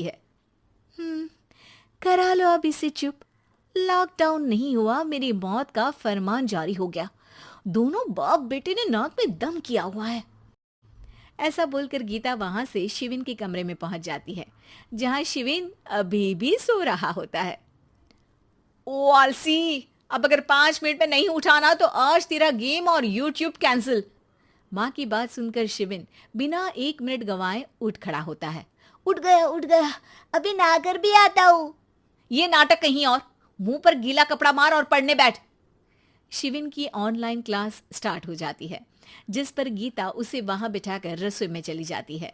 है। करा लो अब इसे चुप। लॉकडाउन नहीं हुआ, मेरी मौत का फरमान जारी हो गया। दोनों बाप बेटे ने नाक में दम किया हुआ है। ऐसा बोलकर गीता वहां से शिविन के कमरे में पहुंच जाती है, जहां शिविन अभी भी सो रहा होता है। ओ आलसी, अब अगर 5 मिनट में नहीं उठाना तो आज तेरा गेम और यूट्यूब कैंसिल। माँ की बात सुनकर शिविन बिना 1 मिनट गंवाए उठ खड़ा होता है। उठ गया, अभी नागर भी आता हूँ। ये नाटक कहीं और, मुंह पर गीला कपड़ा मार और पढ़ने बैठ। शिविन की ऑनलाइन क्लास स्टार्ट हो जाती है, जिस पर गीता उसे वहां बिठाकर रसोई में चली जाती है।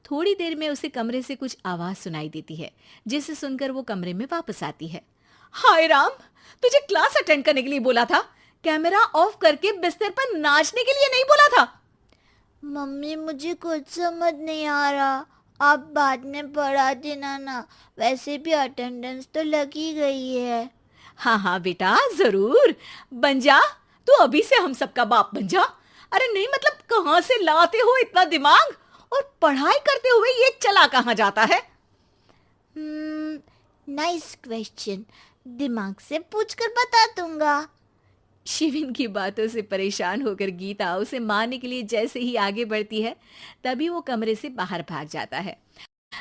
थोड़ी देर में उसे कमरे से कुछ आवाज सुनाई देती है, जिसे सुनकर वो कमरे में वापस आती है। हाय राम, तुझे क्लास अटेंड करने के लिए बोला था, कैमरा ऑफ करके बिस्तर पर नाचने के लिए नहीं बोला था। मम्मी मुझे कुछ समझ नहीं आ रहा, आप बाद में पढ़ा देना ना, वैसे भी अटेंडेंस तो लगी गई है। हाँ बेटा, जरूर बन जा, तू अभी से हम सबका बाप बन जा। अरे नहीं मतलब कहाँ से लाते हो इतना दिमाग, और पढ़ाई करते हुए ये चला कहाँ जाता है? नाइस क्वेश्चन, दिमाग से पूछकर बता दूंगा। शिविन की बातों से परेशान होकर गीता उसे मारने के लिए जैसे ही आगे बढ़ती है, तभी वो कमरे से बाहर भाग जाता है।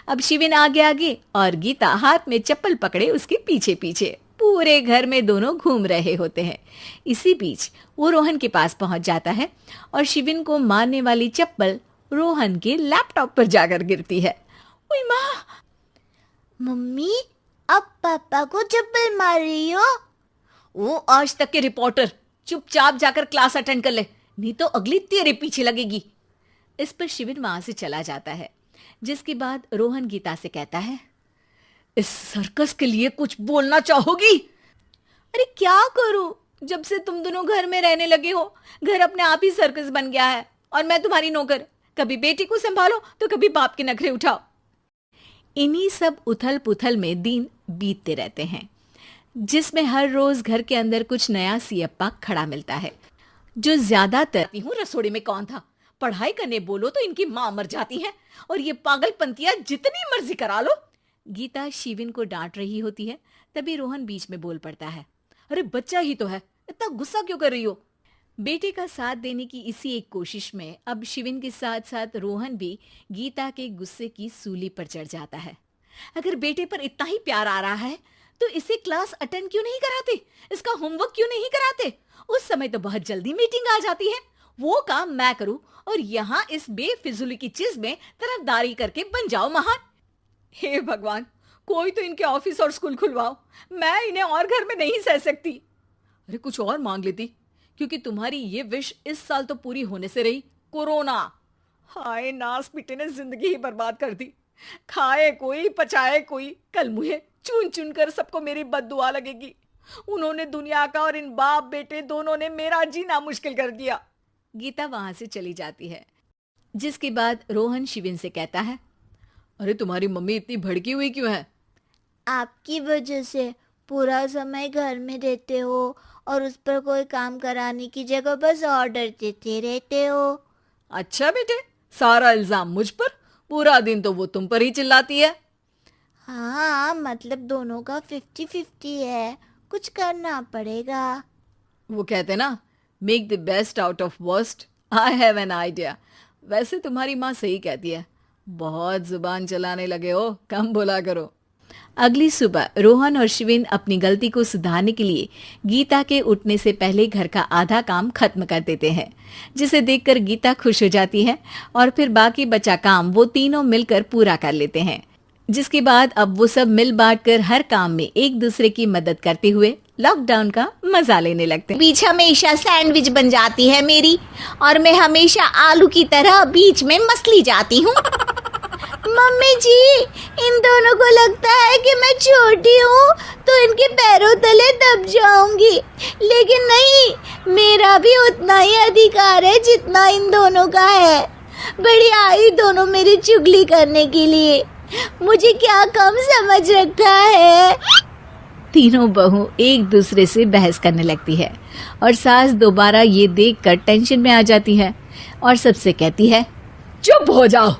अब शिविन आगे आगे और गीता हाथ में चप्पल पकड़े उसके पीछे पीछे पूरे घर में दोनों घूम रहे होते हैं। इसी बीच वो रोहन के पास पहुंच जाता है और शिविन को मारने वाली चप्पल रोहन के लैपटॉप पर जाकर गिरती है। ओए माँ! मम्मी, अब पापा को चप्पल मार रही हो? वो आज तक के रिपोर्टर, चुपचाप जाकर क्लास अटेंड कर ले, नहीं तो अगली तेरे पीछे लगेगी। इस पर शिविन वहां से चला जाता है, जिसके बाद रोहन गीता से कहता है, इस सर्कस के लिए कुछ बोलना चाहोगी? अरे क्या करूं, जब से तुम दोनों घर में रहने लगे हो, घर अपने आप ही सर्कस बन गया है और मैं तुम्हारी नौकर। कभी बेटी को संभालो तो कभी बाप के नखरे उठाओ। इन्हीं सब उथल पुथल में दिन बीतते रहते हैं, जिसमें हर रोज घर के अंदर कुछ नया सियप्पा खड़ा मिलता है, जो ज्यादातर रसोड़ी में कौन था, पढ़ाई करने बोलो तो इनकी माँ मर जाती है, और ये पागलपंतियां जितनी मर्जी करा लो। गीता शिविन को डांट रही होती है, तभी रोहन बीच में बोल पड़ता है, अरे बच्चा ही तो है, इतना गुस्सा क्यों कर रही हो? बेटे का साथ देने की इसी एक कोशिश में अब शिविन के साथ साथ रोहन भी गीता के गुस्से की सूली पर चढ़ जाता है। अगर बेटे पर इतना ही प्यार आ रहा है तो इसे क्लास अटेंड क्यों नहीं कराते, इसका होमवर्क क्यों नहीं कराते? उस समय तो बहुत जल्दी मीटिंग आ जाती है, वो काम मैं करूं और यहाँ इस बेफिजूली की चीज में तरफदारी करके बन जाओ महान। हे भगवान, कोई तो इनके ऑफिस और स्कूल खुलवाओ, मैं इन्हें और घर में नहीं सह सकती। अरे कुछ और मांग लेती, क्योंकि तुम्हारी ये विश इस साल तो पूरी होने से रही, कोरोना। हाय नास पिटे ने जिंदगी ही बर्बाद कर दी, खाए कोई पचाए कोई, कल मुझे चुन चुन कर सबको मेरी बद्दुआ लगेगी। उन्होंने दुनिया का और इन बाप बेटे दोनों ने मेरा जीना मुश्किल कर दिया। गीता वहां से चली जाती है, जिसके बाद रोहन शिविन से कहता है, अरे तुम्हारी मम्मी इतनी भड़की हुई क्यों है? आपकी वजह से पूरा समय घर में रहते हो और उस पर कोई काम कराने की जगह बस ऑर्डर देते रहते हो। अच्छा बेटे, सारा इल्जाम मुझ पर, पूरा दिन तो वो तुम पर ही चिल्लाती है। हाँ, मतलब दोनों का 50-50 है, कुछ करना पड़ेगा। वो कहते ना, make the best out of worst. I have an idea. वैसे तुम्हारी माँ सही कहती है, बहुत जुबान चलाने लगे हो, कम बोला करो। अगली सुबह रोहन और शिविन अपनी गलती को सुधारने के लिए गीता के उठने से पहले घर का आधा काम खत्म कर देते हैं, जिसे देखकर गीता खुश हो जाती है और फिर बाकी बचा काम वो तीनों मिलकर पूरा कर लेते हैं। जिसके बाद अब वो सब मिल बांट कर हर काम में एक दूसरे की मदद करते हुए लॉकडाउन का मजा लेने लगते हैं। बीच हमेशा सैंडविच बन जाती है मेरी, और मैं हमेशा आलू की तरह बीच में मसली जाती हूँ। मम्मी जी, इन दोनों को लगता है कि मैं छोटी हूँ तो इनके पैरों तले दब जाऊंगी, लेकिन नहीं, मेरा भी उतना ही अधिकार है जितना इन दोनों का है। बढ़िया आई दोनों मेरी चुगली करने के लिए, मुझे क्या कम समझ रखा है। तीनों बहू एक दूसरे से बहस करने लगती है और सास दोबारा ये देखकर टेंशन में आ जाती है और सबसे कहती है, चुप हो जाओ,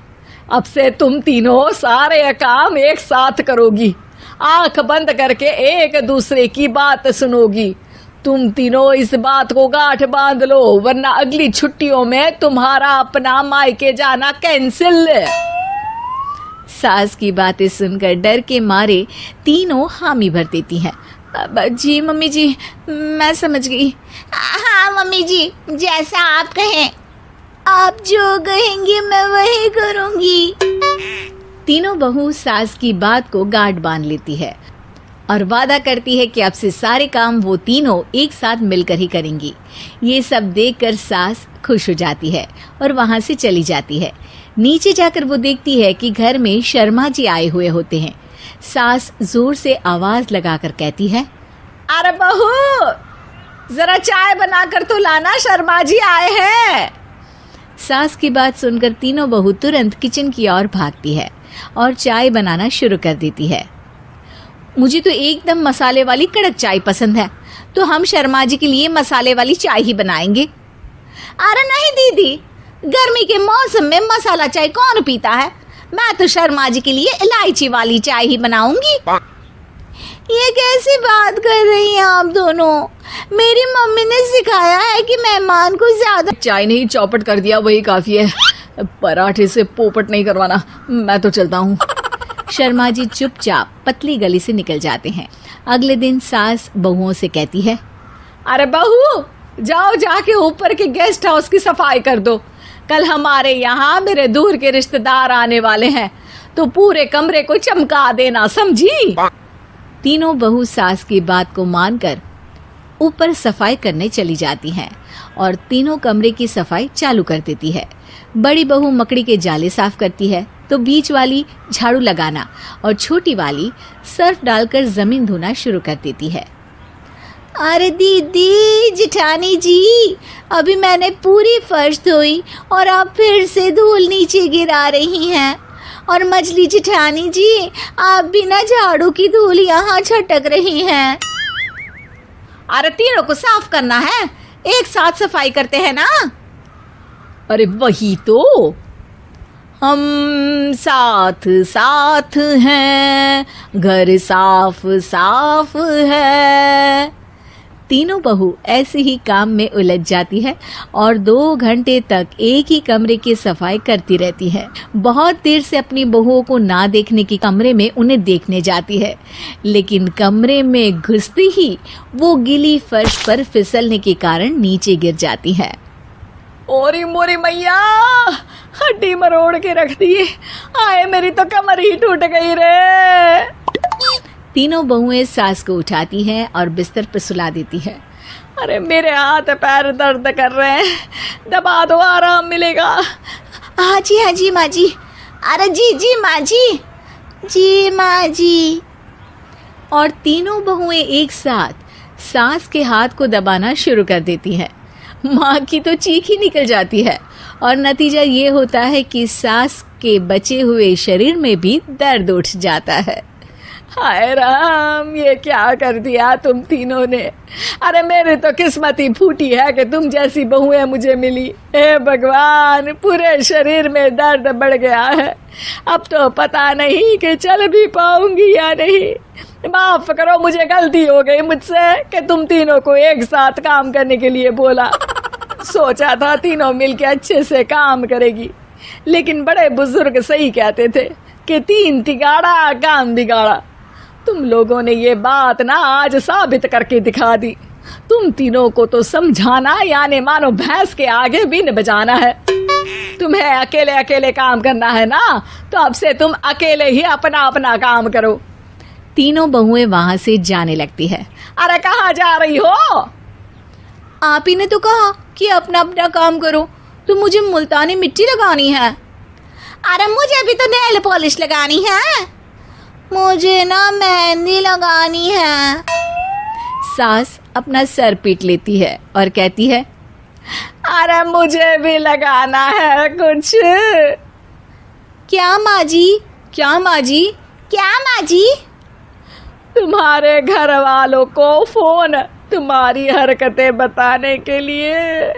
अब से तुम तीनों सारे काम एक साथ करोगी, आंख बंद करके एक दूसरे की बात सुनोगी। तुम तीनों इस बात को गांठ बांध लो, वरना अगली छुट्टियों में तुम्हारा अपना मायके जाना कैंसिल। सास की बातें सुनकर डर के मारे तीनों हामी भर देती हैं। जी मम्मी जी, मैं समझ गई। हाँ मम्मी जी, जैसा आप कहें, आप जो कहेंगी मैं वही करूंगी। तीनों बहू सास की बात को गांठ बांध लेती है और वादा करती है कि अब से सारे काम वो तीनों एक साथ मिलकर ही करेंगी। ये सब देखकर सास खुश हो जाती है और वहां से चली जाती है। नीचे जाकर वो देखती है कि घर में शर्मा जी आए हुए होते हैं। सास जोर से आवाज लगाकर कहती है, अरे बहू, जरा चाय बनाकर तो लाना, शर्मा जी आए हैं। सास की बात सुनकर तीनों बहू तुरंत किचन की ओर भागती है और चाय बनाना शुरू कर देती है। मुझे तो एकदम मसाले वाली कड़क चाय पसंद है, तो हम शर्मा जी के लिए मसाले वाली चाय ही बनाएंगे। अरे नहीं दीदी, गर्मी के मौसम में मसाला चाय कौन पीता है? मैं तो शर्मा जी के लिए इलायची वाली चाय ही बनाऊंगी। ये कैसी बात कर रही हैं आप दोनों? मेरी मम्मी ने सिखाया है कि मेहमान को ज्यादा चाय नहीं चौपट कर दिया वही काफी है, पराठे से पोपट नहीं करवाना। मैं तो चलता हूँ। शर्मा जी चुपचाप पतली गली से निकल जाते हैं। अगले दिन सास बहुओं से कहती है, अरे बहू, जाओ जाके ऊपर के गेस्ट हाउस की सफाई कर दो। कल हमारे यहाँ मेरे दूर के रिश्तेदार आने वाले हैं, तो पूरे कमरे को चमका देना, समझी? तीनों बहू सास की बात को मानकर ऊपर सफाई करने चली जाती हैं और तीनों कमरे की सफाई चालू कर देती है। बड़ी बहू मकड़ी के जाले साफ करती है, तो बीच वाली झाड़ू लगाना और छोटी वाली सर्फ डालकर जमीन धोना शुरू कर देती है। अरे दीदी जिठानी जी, अभी मैंने पूरी फर्श धोई और आप फिर से धूल नीचे गिरा रही हैं। और मछली जिठानी जी, आप बिना झाड़ू की धूल यहाँ छटक रही हैं। अरे तीनों को साफ करना है, एक साथ सफाई करते हैं ना। अरे वही तो, हम साथ साथ हैं, घर साफ साफ है। तीनों बहू ऐसे ही काम में उलझ जाती है और 2 घंटे तक एक ही कमरे की सफाई करती रहती है। बहुत देर से अपनी बहुओं को ना देखने की कमरे में उन्हें देखने जाती है, लेकिन कमरे में घुसती ही वो गीली फर्श पर फिसलने के कारण नीचे गिर जाती है। ओरी मोरी मैया, हड्डी मरोड़ के रख दी। आए मेरी तो कमर ही टूट गई रे। तीनों बहुएं सास को उठाती हैं और बिस्तर पर सुला देती है। अरे मेरे हाथ पैर दर्द कर रहे हैं, दबा दो, आराम मिलेगा। हाँ जी माँ जी। अरे जी माँ जी, जी माँ जी। और तीनों बहुएं एक साथ सास के हाथ को दबाना शुरू कर देती हैं। माँ की तो चीख ही निकल जाती है और नतीजा ये होता है कि सास के बचे हुए शरीर में भी दर्द उठ जाता है। हाय राम, ये क्या कर दिया तुम तीनों ने। अरे मेरी तो किस्मत ही फूटी है कि तुम जैसी बहुएं मुझे मिली। हे भगवान, पूरे शरीर में दर्द बढ़ गया है। अब तो पता नहीं कि चल भी पाऊंगी या नहीं। माफ करो, मुझे गलती हो गई मुझसे कि तुम तीनों को एक साथ काम करने के लिए बोला। सोचा था तीनों मिलके अच्छे से काम करेगी, लेकिन बड़े बुजुर्ग सही कहते थे कि 3 तिगाड़ा काम बिगाड़ा। तुम लोगों ने ये बात ना आज साबित करके दिखा दी। तुम तीनों को तो समझाना यानी मानो भैंस के आगे बीन बजाना है। तुम्हें अकेले अकेले काम करना है ना, तो अब से तुम अकेले ही अपना अपना काम करो। तीनों बहुएं वहां से जाने लगती है। अरे कहाँ जा रही हो? आप ही ने तो कहा कि अपना अपना काम करो, तो मुझे मुल्तानी मिट्टी लगानी है। अरे मुझे भी तो नेल पॉलिश लगानी है, मुझे ना मेहंदी लगानी है। सास अपना सर पीट लेती है और कहती है, अरे मुझे भी लगाना है कुछ। क्या माँ जी? क्या माँ जी? क्या माँ जी? तुम्हारे घर वालों को फोन तुम्हारी हरकतें बताने के लिए।